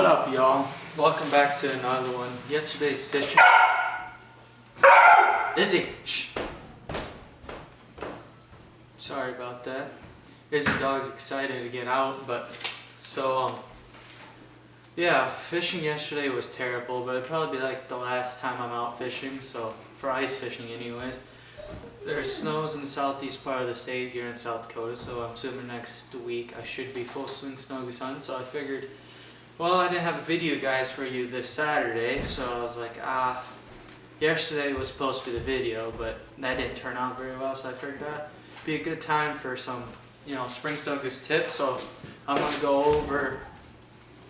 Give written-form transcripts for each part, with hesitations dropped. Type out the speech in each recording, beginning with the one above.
What up, y'all? Welcome back to another one. Yesterday's fishing. Izzy! Shh. Sorry about that. Izzy dog's excited to get out, but yeah, fishing yesterday was terrible, but it'd probably be like the last time I'm out fishing, so for ice fishing anyways. There's snows in the southeast part of the state here in South Dakota, so I'm assuming next week I should be full swing snow goose hunting, so I figured, well, I didn't have a video guys for you this Saturday, so I was like, yesterday was supposed to be the video, but that didn't turn out very well, so I figured that'd be a good time for some, spring snow goose tips. So I'm going to go over,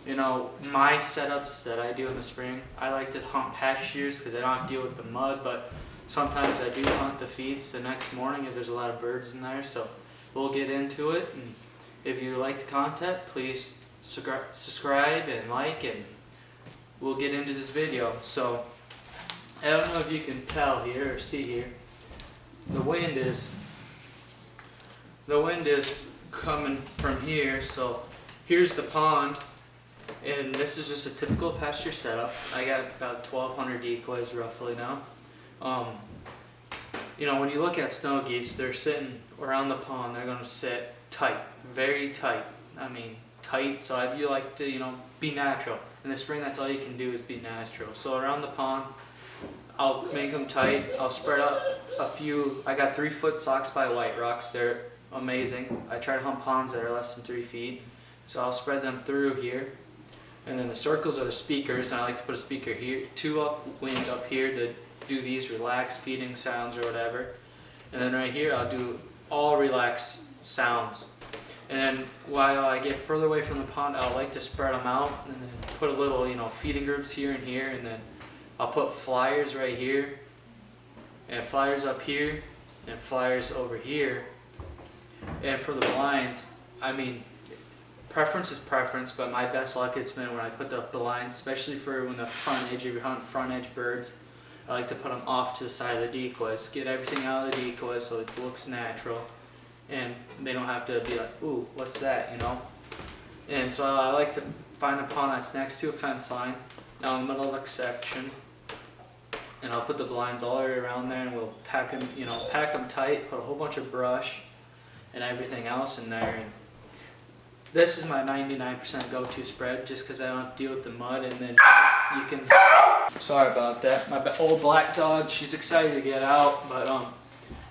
my setups that I do in the spring. I like to hunt pastures because I don't have to deal with the mud, but sometimes I do hunt the feeds the next morning if there's a lot of birds in there, so we'll get into it. And if you like the content, please subscribe and like, and we'll get into this video. So I don't know if you can tell here or see here, the wind is coming from here. So here's the pond, and this is just a typical pasture setup. I got about 1,200 decoys roughly now. When you look at snow geese, they're sitting around the pond. They're going to sit tight, very tight. I mean tight. So you like to be natural. In the spring, that's all you can do is be natural. So around the pond, I'll make them tight. I'll spread out a few. I got 3-foot socks by White Rocks. They're amazing. I try to hunt ponds that are less than 3 feet. So I'll spread them through here. And then the circles are the speakers, and I like to put a speaker here, 2 upwind up here to do these relaxed feeding sounds or whatever. And then right here I'll do all relaxed sounds. And then while I get further away from the pond, I like to spread them out and then put a little feeding groups here and here, and then I'll put flyers right here and flyers up here and flyers over here. And for the blinds, I mean, preference is preference, but my best luck it's been when I put the blinds, especially for when the front edge, if you're hunting front edge birds, I like to put them off to the side of the decoys, get everything out of the decoys so it looks natural, and they don't have to be like, ooh, what's that, And so I like to find a pond that's next to a fence line, now in the middle of a section, and I'll put the blinds all the way around there, and we'll pack them tight, put a whole bunch of brush and everything else in there. And this is my 99% go-to spread, just because I don't have to deal with the mud, and then you can. Sorry about that. My old black dog, she's excited to get out, but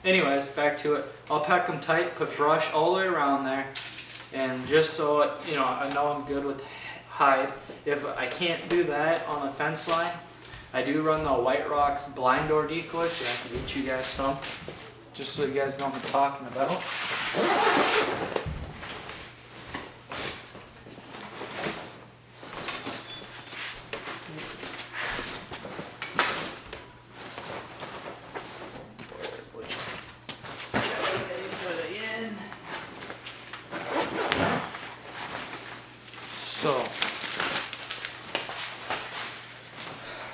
anyways, back to it. I'll pack them tight, put brush all the way around there, and just so I know I'm good with hide. If I can't do that on the fence line, I do run the White Rocks blind door decoys, so I can get you guys some, just so you guys know what I'm talking about. So,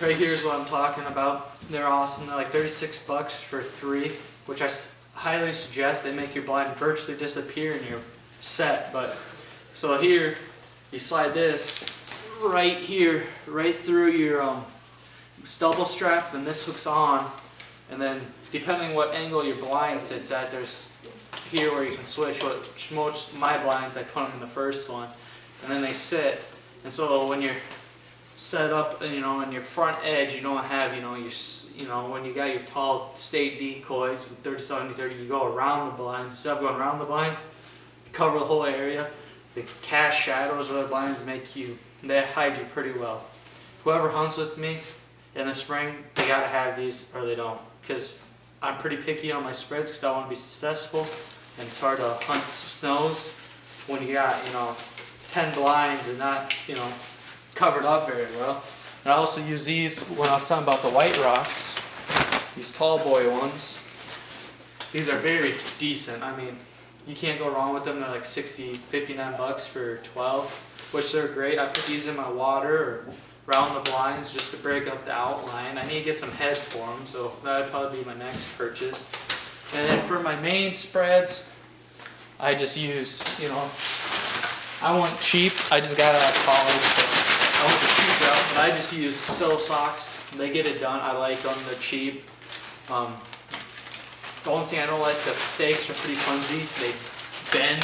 right here is what I'm talking about. They're awesome. They're like 36 bucks for 3, which I highly suggest. They make your blind virtually disappear in your set. But so here, you slide this right here, right through your stubble strap, then this hooks on, and then depending what angle your blind sits at, there's here where you can switch. Most of my blinds, I put them in the first one, and then they sit. And so when you're set up, in your front edge, you don't have, when you got your tall state decoys with 30-70-30, you go around the blinds. Instead of going around the blinds, you cover the whole area. The cast shadows or the blinds they hide you pretty well. Whoever hunts with me in the spring, they gotta have these or they don't, because I'm pretty picky on my spreads because I want to be successful, and it's hard to hunt snows when you got 10 blinds and not covered up very well. And I also use these when I was talking about the White Rocks, these tall boy ones. These are very decent. I mean, you can't go wrong with them. They're like 59 bucks for 12, which they're great. I put these in my water or around the blinds just to break up the outline. I need to get some heads for them, so that would probably be my next purchase. And then for my main spreads, I just use, I want cheap. I just got out of college, so I went the cheap route, but I just use Sill socks. They get it done. I like them. They're cheap. The only thing I don't like, the stakes are pretty flimsy. They bend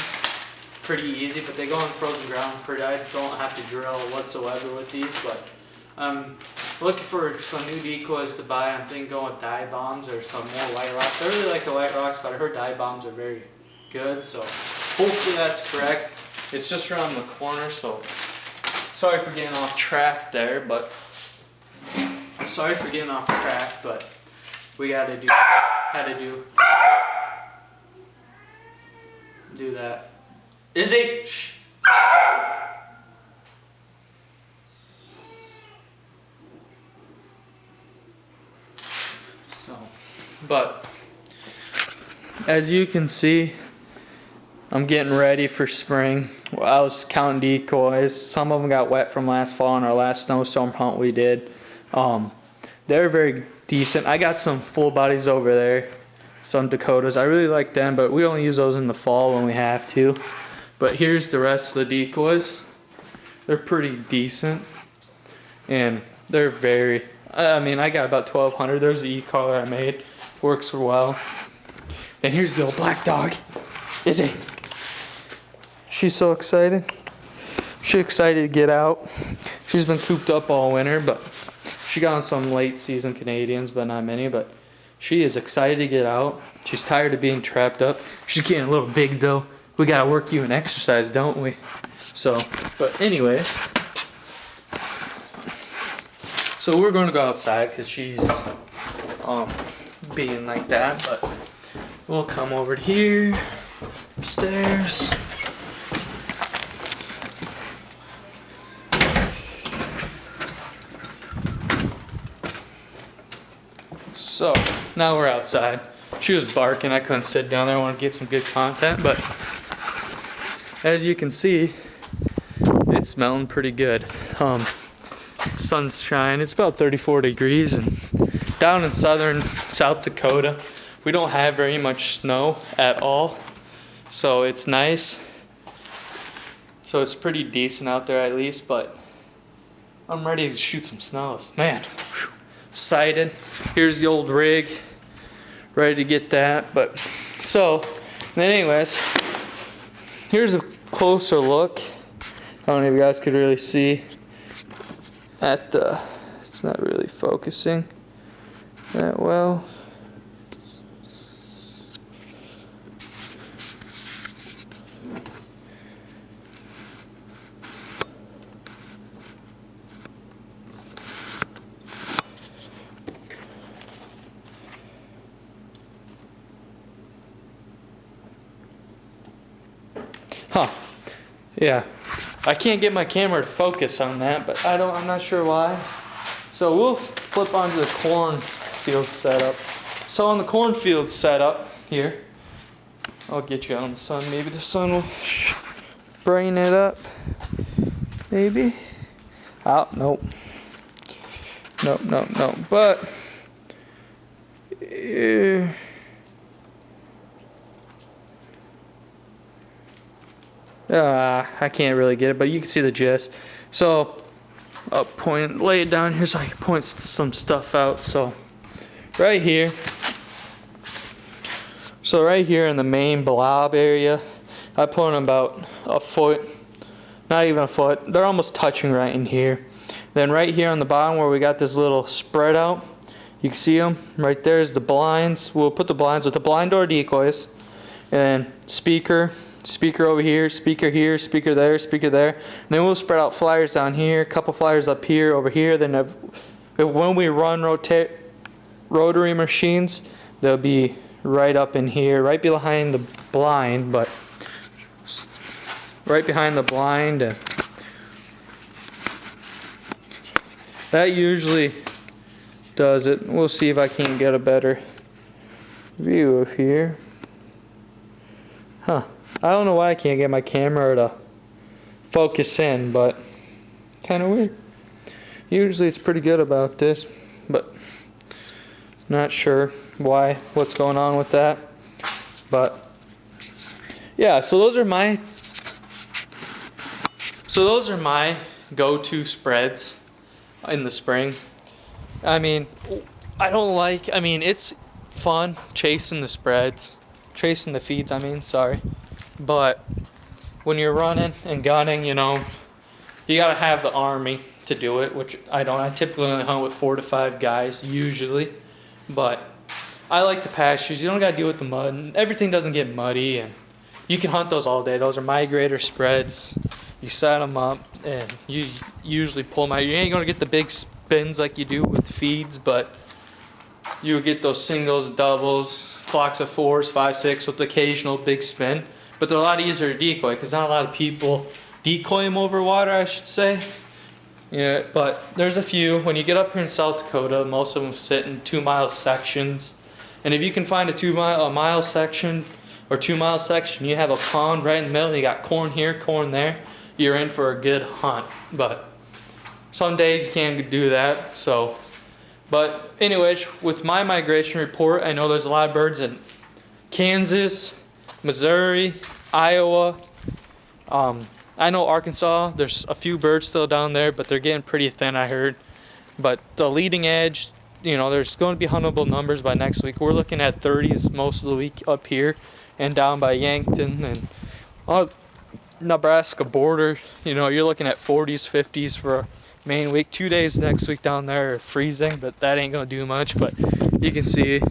pretty easy, but they go on frozen ground pretty. I don't have to drill whatsoever with these, but I'm looking for some new decoys to buy. I'm thinking going with dye bombs or some more white rocks. I really like the white rocks, but I heard dye bombs are very good, so hopefully that's correct. It's just around the corner, so sorry for getting off track there, but we gotta do that. Izzy! Shh! So, but as you can see, I'm getting ready for spring. Well, I was counting decoys. Some of them got wet from last fall on our last snowstorm hunt we did. They're very decent. I got some full bodies over there, some Dakotas. I really like them, but we only use those in the fall when we have to. But here's the rest of the decoys. They're pretty decent, and they're very, I got about 1,200. There's the e-collar I made. Works well. Then here's the old black dog. Izzy. She's so excited. She's excited to get out. She's been cooped up all winter, but she got on some late season Canadians, but not many. But she is excited to get out. She's tired of being trapped up. She's getting a little big though. We gotta work you in exercise, don't we? So, but anyways. So we're gonna go outside because she's being like that, but we'll come over here, stairs. So now we're outside. She was barking. I couldn't sit down there. I want to get some good content, but as you can see, it's smelling pretty good. Sunshine. It's about 34 degrees, and down in South Dakota, we don't have very much snow at all, so it's nice. So it's pretty decent out there at least, but I'm ready to shoot some snows. Man, whew, excited. Here's the old rig, ready to get that. But so, then anyways, here's a closer look. I don't know if you guys could really see at the, it's not really focusing that well. Huh. Yeah. I can't get my camera to focus on that, but I'm not sure why. So we'll flip onto the cornfield setup. So on the cornfield setup here, I'll get you on the sun. Maybe the sun will brighten it up. Maybe. Oh, nope. Nope. But I can't really get it, but you can see the gist. So I'll lay it down here so I can point some stuff out. So right here in the main blob area, I put them about a foot, not even a foot. They're almost touching right in here. Then right here on the bottom where we got this little spread out, you can see them right there is the blinds. We'll put the blinds with the blind door decoys, and speaker over here, speaker here, speaker there, speaker there. And then we'll spread out flyers down here, a couple flyers up here, over here. Then when we run rotary machines, they'll be right up in here, right behind the blind, but right behind the blind. And that usually does it. We'll see if I can get a better view of here. Huh. I don't know why I can't get my camera to focus in, but kind of weird. Usually it's pretty good about this, but not sure what's going on with that. But yeah, so those are my go-to spreads in the spring. I mean, it's fun chasing the spreads, chasing the feeds, sorry. But when you're running and gunning, you gotta have the army to do it, which I don't. I typically only hunt with 4 to 5 guys, usually. But I like the pastures. You don't gotta deal with the mud, and everything doesn't get muddy, and you can hunt those all day. Those are migrator spreads. You set them up, and you usually pull them out. You ain't gonna get the big spins like you do with feeds, but you get those singles, doubles, flocks of 4s, 5, 6 with the occasional big spin. But they're a lot easier to decoy because not a lot of people decoy them over water, I should say. Yeah, but there's a few. When you get up here in South Dakota, most of them sit in 2-mile sections. And if you can find a mile section or 2-mile section, you have a pond right in the middle. You got corn here, corn there. You're in for a good hunt. But some days you can't do that. But anyways, with my migration report, I know there's a lot of birds in Kansas, Missouri, Iowa. I know Arkansas, there's a few birds still down there, but they're getting pretty thin, I heard. But the leading edge, there's going to be huntable numbers by next week. We're looking at 30s most of the week up here and down by Yankton and Nebraska border. You're looking at 40s, 50s for a main week. 2 days next week down there are freezing, but that ain't going to do much. But you can see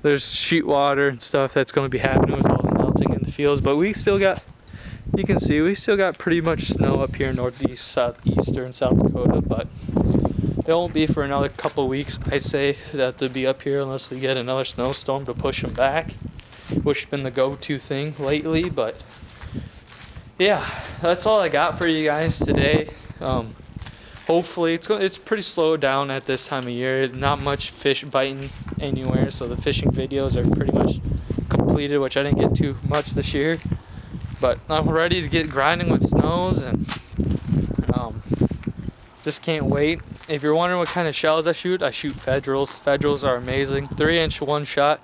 there's sheet water and stuff that's going to be happening with all the melting in the fields. But you can see we still got pretty much snow up here in northeast, southeastern South Dakota, but it won't be for another couple weeks. I say that they'll be up here unless we get another snowstorm to push them back, which has been the go-to thing lately. But yeah, that's all I got for you guys today. Hopefully it's pretty slow down at this time of year. Not much fish biting anywhere, so the fishing videos are pretty much completed, which I didn't get too much this year. But I'm ready to get grinding with snows, and just can't wait. If you're wondering what kind of shells I shoot Federals. Federals are amazing. 3-inch one shot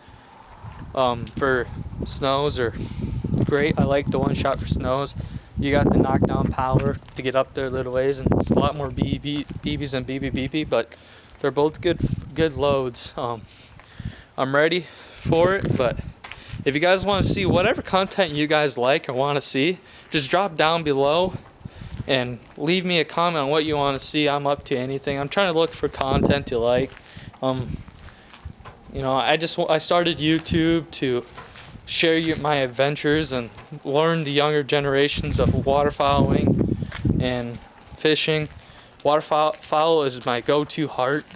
for snows are great. I like the one shot for snows. You got the knockdown power to get up there a little ways, and it's a lot more BBs than BB, but they're both good loads. I'm ready for it, but if you guys want to see whatever content you guys like or want to see, just drop down below and leave me a comment on what you want to see. I'm up to anything. I'm trying to look for content you like. I started YouTube to share my adventures and learn the younger generations of waterfowling and fishing. Waterfowl is my go-to heart.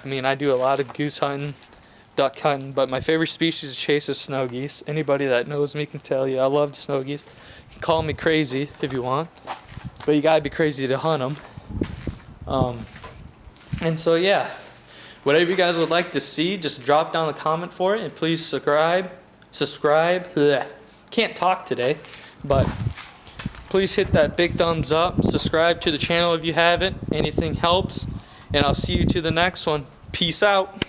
I do a lot of goose hunting, duck hunting, but my favorite species to chase is snow geese. Anybody that knows me can tell you I love the snow geese. You can call me crazy if you want, but you gotta be crazy to hunt them. And so yeah, whatever you guys would like to see, just drop down a comment for it, and please subscribe. Blech. Can't talk today, but please hit that big thumbs up. Subscribe to the channel if you haven't. Anything helps, and I'll see you to the next one. Peace out.